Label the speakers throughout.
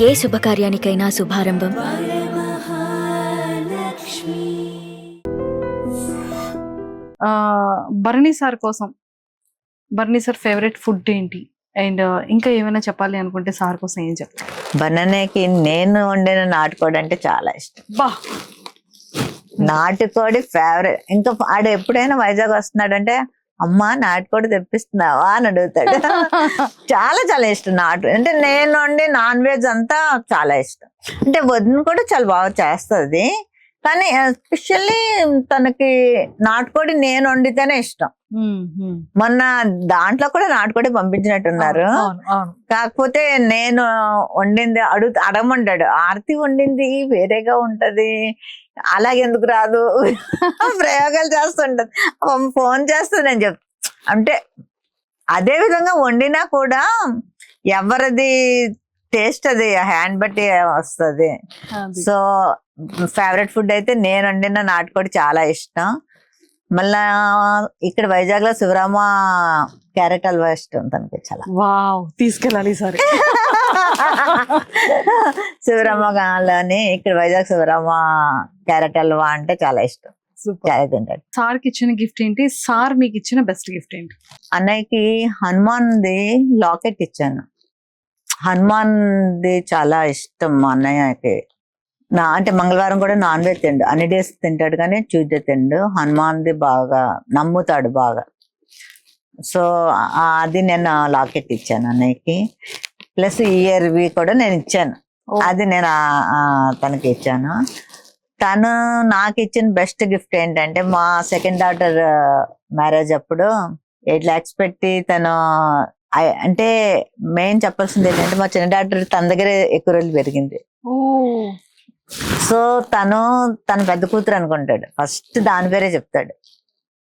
Speaker 1: ఏ శుభకార్యానికైనా శుభారంభం
Speaker 2: Bharani sir కోసం, Bharani sir favourite food ఏంటి? And ఇంకా ఏమైనా చెప్పాలి అనుకుంటే సార్ కోసం ఏం చెప్తారు?
Speaker 3: బనానాకి నేను వండిన నాటుకోడి అంటే చాలా ఇష్టం.
Speaker 2: బా,
Speaker 3: నాటుకోడి ఫేవరెట్. ఇంకా ఆడు ఎప్పుడైనా వైజాగ్ వస్తున్నాడంటే అమ్మా నాటుకోడి తెప్పిస్తున్నావా అని అడుగుతాడు. చాలా చాలా ఇష్టం నాటు అంటే. నేను వండి నాన్ వెజ్ అంతా చాలా ఇష్టం. అంటే వదిన కూడా చాలా బాగా చేస్తుంది, కానీ ఎస్పెషల్లీ తనకి నాటుకోడి నేను వండితేనే ఇష్టం. మొన్న దాంట్లో కూడా నాటుకోడి పంపించినట్టున్నారు. కాకపోతే నేను వండింది అడగమంటాడు, ఆర్తి వండింది వేరేగా ఉంటది, అలాగెందుకు రాదు, ప్రయోగాలు చేస్తుంటది, ఫోన్ చేస్తుంది నేను చెప్తా. అంటే అదే విధంగా వండినా కూడా ఎవరిది టేస్ట్ అది హ్యాండ్ బట్టి వస్తుంది. సో ఫేవరెట్ ఫుడ్ అయితే నేను వండిన నాటుకోడి చాలా ఇష్టం. మళ్ళా ఇక్కడ వైజాగ్ లో శివరామ క్యారెట్ హల్వా ఇష్టం తనకి చాలా.
Speaker 2: వావ్, తీసుకెళ్ళాలి సరే.
Speaker 3: శివరామలోని ఇక్కడ వైజాగ్ శివరామ క్యారెట్ హల్వా అంటే చాలా ఇష్టం. చాలా తింటాడు.
Speaker 2: సార్ కి ఇచ్చిన గిఫ్ట్ ఏంటి? సార్ మీకు ఇచ్చిన బెస్ట్ గిఫ్ట్ ఏంటి?
Speaker 3: అన్నయ్యకి హనుమాన్ది లాకెట్ ఇచ్చాను. హనుమాన్ది చాలా ఇష్టం మా అన్నయ్యకి. అంటే మంగళవారం కూడా నాన్ వెజ్ తిండు, అన్ని డేస్ తింటాడు కానీ ట్యూస్డే తిండు. హనుమాన్ది బాగా నమ్ముతాడు బాగా. సో అది నేను లాకెట్ ఇచ్చాను అన్నయ్యకి. ప్లస్ ఇయర్వి కూడా నేను ఇచ్చాను, అది నేను తనకి ఇచ్చాను. తను నాకు ఇచ్చిన బెస్ట్ గిఫ్ట్ ఏంటంటే మా సెకండ్ డాటర్ మ్యారేజ్ అప్పుడు 8 lakhs పెట్టి తను, అంటే మెయిన్ చెప్పాల్సింది ఏంటంటే మా చిన్న డాక్టర్ తన దగ్గరే ఎక్కువ రోజులు పెరిగింది. సో తన పెద్ద కూతురు అనుకుంటాడు, ఫస్ట్ దాని పేరే చెప్తాడు,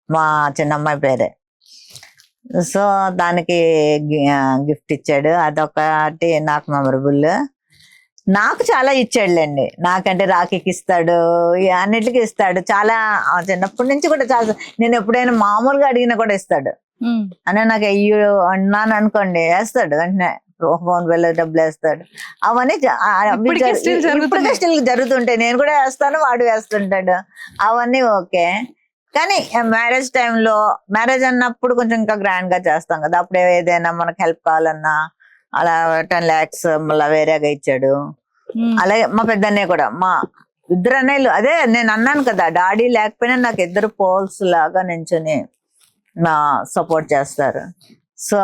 Speaker 3: మా చిన్నమ్మాయి పేరే. సో దానికి గిఫ్ట్ ఇచ్చాడు, అదొకటి నాకు మెమరబుల్. నాకు చాలా ఇచ్చాడులేండి, నాకంటే రాఖీకి ఇస్తాడు, అన్నిటికీ ఇస్తాడు. చాలా చిన్నప్పటి నుంచి కూడా చాలా, నేను ఎప్పుడైనా మామూలుగా అడిగినా కూడా ఇస్తాడు. అనే నాకు అయ్యో అన్నాను అనుకోండి వేస్తాడు, వెంటనే ఫోన్ పేలో డబ్బులు వేస్తాడు. అవన్నీ ఇప్పటికే స్టిల్ జరుగుతుంటాయి, నేను కూడా వేస్తాను, వాడు వేస్తుంటాడు. అవన్నీ ఓకే. కానీ మ్యారేజ్ టైంలో, మ్యారేజ్ అన్నప్పుడు కొంచెం ఇంకా గ్రాండ్ గా చేస్తాం కదా, అప్పుడే ఏదైనా మనకు హెల్ప్ కావాలన్నా అలా 10 lakhs మళ్ళీ వేరేగా ఇచ్చాడు. అలాగే మా పెద్దన్నయ్య కూడా, మా ఇద్దరు అన్నయ్యలు, అదే నేను అన్నాను కదా, డాడీ లేకపోయినా నాకు ఇద్దరు పోల్స్ లాగా నించుని నా సపోర్ట్ చేస్తారు. సో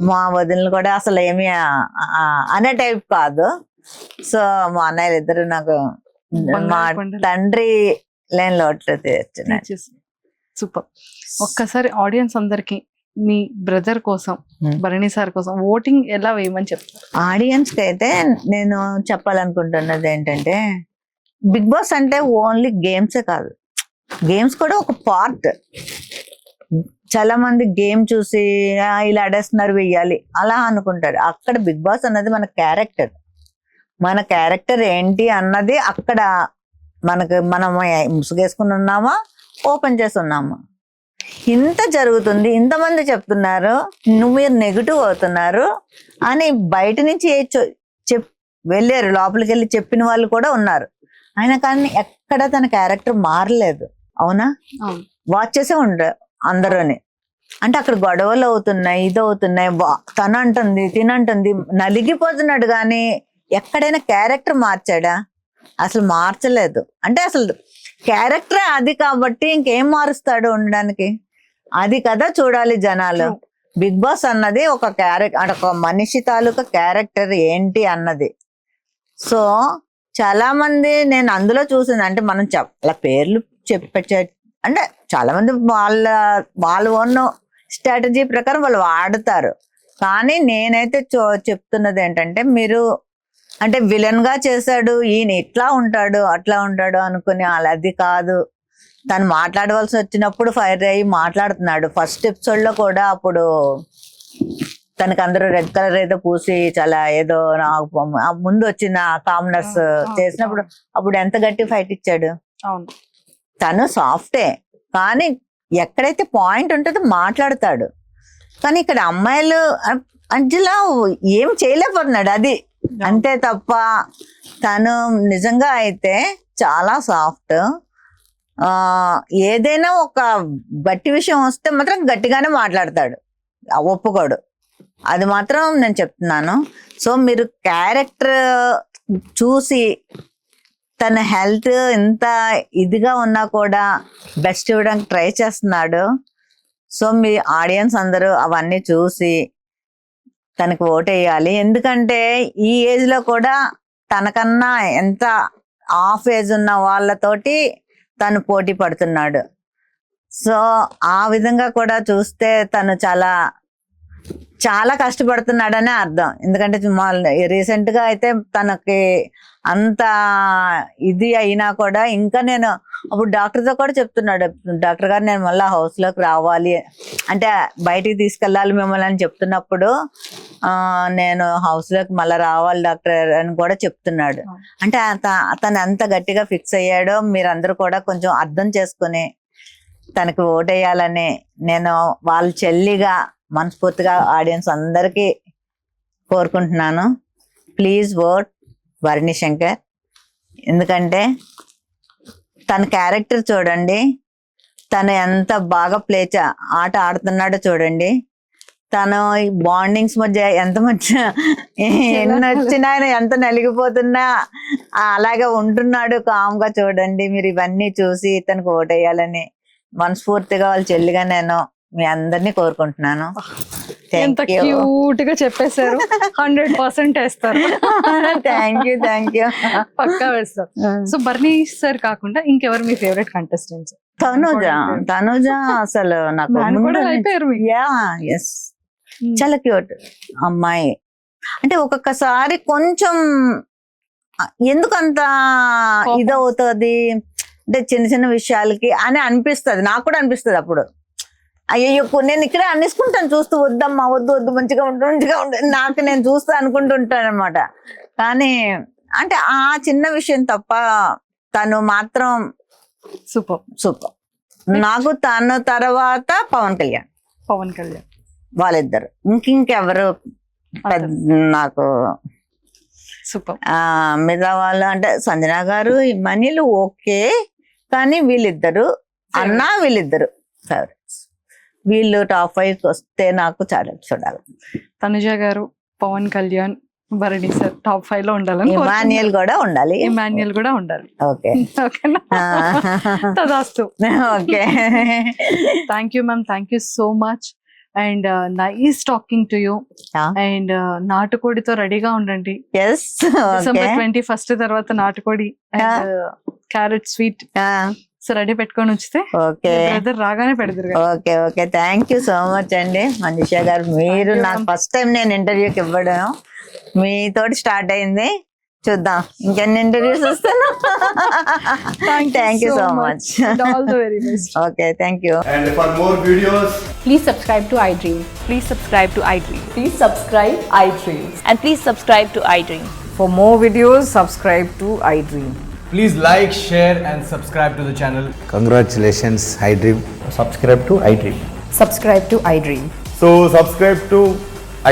Speaker 3: మా వదినలు కూడా అసలు ఏమి అనే టైప్ కాదు. సో మా అన్నయ్యలు ఇద్దరు నాకు మా తండ్రి లేని లోట్లు తీర్చున్నారు.
Speaker 2: సూపర్. ఒక్కసారి ఆడియన్స్ అందరికి మీ బ్రదర్ కోసం, భరణి సార్ కోసం ఓటింగ్ ఎలా వేయమని చెప్తారు?
Speaker 3: ఆడియన్స్ కి అయితే నేను చెప్పాలనుకుంటున్నది ఏంటంటే, బిగ్ బాస్ అంటే ఓన్లీ గేమ్సే కాదు, గేమ్స్ కూడా ఒక పార్ట్. చాలా మంది గేమ్ చూసి ఇలా ఆడేస్తున్నారు వెయ్యాలి అలా అనుకుంటారు. అక్కడ బిగ్ బాస్ అన్నది మన క్యారెక్టర్, మన క్యారెక్టర్ ఏంటి అన్నది అక్కడ మనం ముసుగేసుకుని ఉన్నామా, ఓపెన్ చేసి ఉన్నామా, ఇంత జరుగుతుంది, ఇంతమంది చెప్తున్నారు, మీరు నెగిటివ్ అవుతున్నారు అని బయట నుంచి వెళ్ళారు, లోపలికి వెళ్ళి చెప్పిన వాళ్ళు కూడా ఉన్నారు. అయినా కానీ ఎక్కడ తన క్యారెక్టర్ మారలేదు. అవునా? వాచ్ చేసే ఉండరు అందరూని. అంటే అక్కడ గొడవలు అవుతున్నాయి, ఇది అవుతున్నాయి, తనంటుంది తినంటుంది, నలిగిపోతున్నాడు, కానీ ఎక్కడైనా క్యారెక్టర్ మార్చాడా? అసలు మార్చలేదు. అంటే అసలు క్యారెక్టరే అది కాబట్టి ఇంకేం మారుస్తాడు ఉండడానికి? అది కదా చూడాలి జనాలు. బిగ్ బాస్ అన్నది ఒక క్యారెక్టర్, ఒక మనిషి తాలూకా క్యారెక్టర్ ఏంటి అన్నది. సో చాలా మంది నేను అందులో చూసింది, అంటే మనం అలా పేర్లు అంటే చాలా మంది వాళ్ళ ఓన్ స్ట్రాటజీ ప్రకారం వాళ్ళు వాడతారు. కానీ నేనైతే చెప్తున్నది ఏంటంటే, మీరు అంటే విలన్ గా చేశాడు, ఈయన ఇట్లా ఉంటాడు అట్లా ఉంటాడు అనుకుని అది కాదు. తను మాట్లాడవలసి వచ్చినప్పుడు ఫైర్ అయ్యి మాట్లాడుతున్నాడు. ఫస్ట్ ఎపిసోడ్ లో కూడా అప్పుడు తనకి అందరూ రెడ్ కలర్ ఏదో పూసి చాలా ఏదో ముందు వచ్చిన కామనర్స్ చేసినప్పుడు అప్పుడు ఎంత గట్టి ఫైట్ ఇచ్చాడు. తను సాఫ్టే, కానీ ఎక్కడైతే పాయింట్ ఉంటుందో మాట్లాడతాడు. కానీ ఇక్కడ అమ్మాయిలు అంజలా ఏం చేయలేకపోతున్నాడు. అది అంతే తప్ప తను నిజంగా అయితే చాలా సాఫ్ట్. ఏదైనా ఒక గట్టి విషయం వస్తే మాత్రం గట్టిగానే మాట్లాడతాడు, ఒప్పుకోడు. అది మాత్రం నేను చెప్తున్నాను. సో మీరు క్యారెక్టర్ చూసి తన హెల్త్ ఎంత ఇదిగా ఉన్నా కూడా బెస్ట్ ఇవ్వడానికి ట్రై చేస్తున్నాడు. సో మీ ఆడియన్స్ అందరూ అవన్నీ చూసి తనకు ఓటేయాలి. ఎందుకంటే ఈ ఏజ్ లో కూడా తనకన్నా ఎంత హాఫ్ ఏజ్ ఉన్న వాళ్ళతోటి తను పోటీ పడుతున్నాడు. సో ఆ విధంగా కూడా చూస్తే తను చాలా చాలా కష్టపడుతున్నాడనే అర్థం. ఎందుకంటే రీసెంట్ గా అయితే తనకి అంత ఇది అయినా కూడా ఇంకా నేను అప్పుడు డాక్టర్తో కూడా చెప్తున్నాడు, డాక్టర్ గారు నేను మళ్ళీ హౌస్ లోకి రావాలి అంటే బయటికి తీసుకెళ్ళాలి మిమ్మల్ని అని చెప్తున్నప్పుడు నేను హౌస్ లోకి మళ్ళీ రావాలి డాక్టర్ అని కూడా చెప్తున్నాడు. అంటే తను ఎంత గట్టిగా ఫిక్స్ అయ్యాడో మీరందరూ కూడా కొంచెం అర్థం చేసుకుని తనకి ఓటేయాలని నేను వాళ్ళ చెల్లిగా మనస్ఫూర్తిగా ఆడియన్స్ అందరికీ కోరుకుంటున్నాను. Please vote Bharani Shankar. ఎందుకంటే తన క్యారెక్టర్ చూడండి, తను ఎంత బాగా ఆట ఆడుతున్నాడో చూడండి. తను బాండింగ్స్ మధ్య ఎంత మధ్య ఎన్ని వచ్చినా ఎంత నలిగిపోతున్నా అలాగే ఉంటున్నాడు కామ్గా. చూడండి మీరు ఇవన్నీ చూసి తనకు ఓటేయాలని మనస్ఫూర్తిగా వాళ్ళ చెల్లిగా నేను మీ అందరినీ కోరుకుంటున్నాను.
Speaker 2: ఎంత క్యూట్ గా చెప్పేశారు. 100% వేస్తారు.
Speaker 3: థ్యాంక్ యూ
Speaker 2: పక్కా వేస్తారు. సో బర్నీ సార్ కాకుండా ఇంకెవరు మీ ఫేవరెట్ కంటెస్టెంట్స్?
Speaker 3: తనుజ అసలు నాకు
Speaker 2: అయిపోయారు.
Speaker 3: ఎస్, చాలా క్యూట్ అమ్మాయి. అంటే ఒక్కొక్కసారి కొంచెం ఎందుకంత ఇదవుతుంది అంటే చిన్న చిన్న విషయాలకి అని అనిపిస్తుంది, నాకు కూడా అనిపిస్తుంది అప్పుడు. అయ్యో నేను ఇక్కడే అనేసుకుంటాను చూస్తూ, వద్దమ్మా వద్దు మంచిగా ఉండు నాకు నేను చూస్తూ అనుకుంటుంటాను అనమాట. కానీ అంటే ఆ చిన్న విషయం తప్ప తను మాత్రం సూపర్. నాకు తను తర్వాత పవన్ కళ్యాణ్ వాళ్ళిద్దరు, ఇంకెవరు నాకు
Speaker 2: సూపర్.
Speaker 3: మిగతా వాళ్ళు అంటే సంజన గారు ఇమ్మనీలు ఓకే, కానీ వీళ్ళిద్దరు వీళ్ళిద్దరు ఫేవరెట్స్. వీళ్ళు టాప్ 5 వస్తే నాకు చాలా చూడాలి.
Speaker 2: తనుజ గారు, పవన్ కళ్యాణ్, భరణి సార్ టాప్ 5 లో ఉండాలని.
Speaker 3: ఇమాన్యుయల్ కూడా ఉండాలి. ఓకే
Speaker 2: తదాస్తు.
Speaker 3: Okay,
Speaker 2: thank you ma'am, thank you so much and nice talking to you. And నాటుకోడితో రెడీగా ఉండండి. December 21st తర్వాత నాటుకోడి అండ్ క్యారెట్ స్వీట్ రెడీ పెట్టుకొని ఉంచితే బ్రదర్ రాగానే పెడతారు.
Speaker 3: Okay thank you so much అండి మనీషా గారు. మీరు నాకు ఫస్ట్ టైం నేను ఇంటర్వ్యూకి ఇవ్వడం మీతోటి స్టార్ట్ అయింది. చూద్దాం ఇంకెన్ని ఇంటర్వ్యూస్ వస్తాను. Thank you so much.
Speaker 2: All the very best.
Speaker 3: Okay, thank you.
Speaker 4: And for more videos,
Speaker 5: please subscribe to iDream.
Speaker 1: Please subscribe to iDream.
Speaker 5: Please subscribe iDream.
Speaker 1: And please subscribe to iDream.
Speaker 5: For more videos, subscribe to iDream.
Speaker 4: please like, share and subscribe to the channel.
Speaker 6: Congratulations, iDream.
Speaker 7: Subscribe to iDream.
Speaker 5: Subscribe to iDream.
Speaker 4: So subscribe to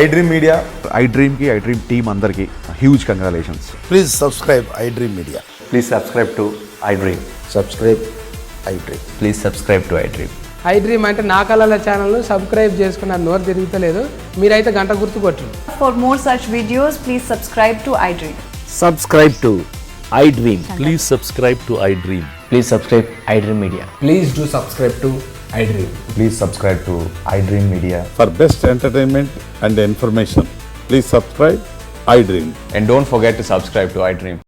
Speaker 4: iDream Media.
Speaker 8: iDream team andarki huge congratulations.
Speaker 7: Please subscribe iDream Media.
Speaker 6: Please subscribe to iDream.
Speaker 7: Subscribe iDream.
Speaker 6: Please subscribe to iDream.
Speaker 9: iDream అంటే నా కళల ఛానల్ను subscribe చేసుకున్న నోరు తిరుగుతలేదు, మీరైతే గంట గుర్తు కొట్టండి.
Speaker 5: For more such videos, please subscribe to iDream.
Speaker 7: Subscribe to iDream.
Speaker 10: Please subscribe to iDream.
Speaker 6: Please subscribe iDream Media.
Speaker 9: Please do subscribe to iDream.
Speaker 6: Please subscribe to iDream Media.
Speaker 10: For best entertainment and information, please subscribe iDream.
Speaker 6: And don't forget to subscribe to iDream.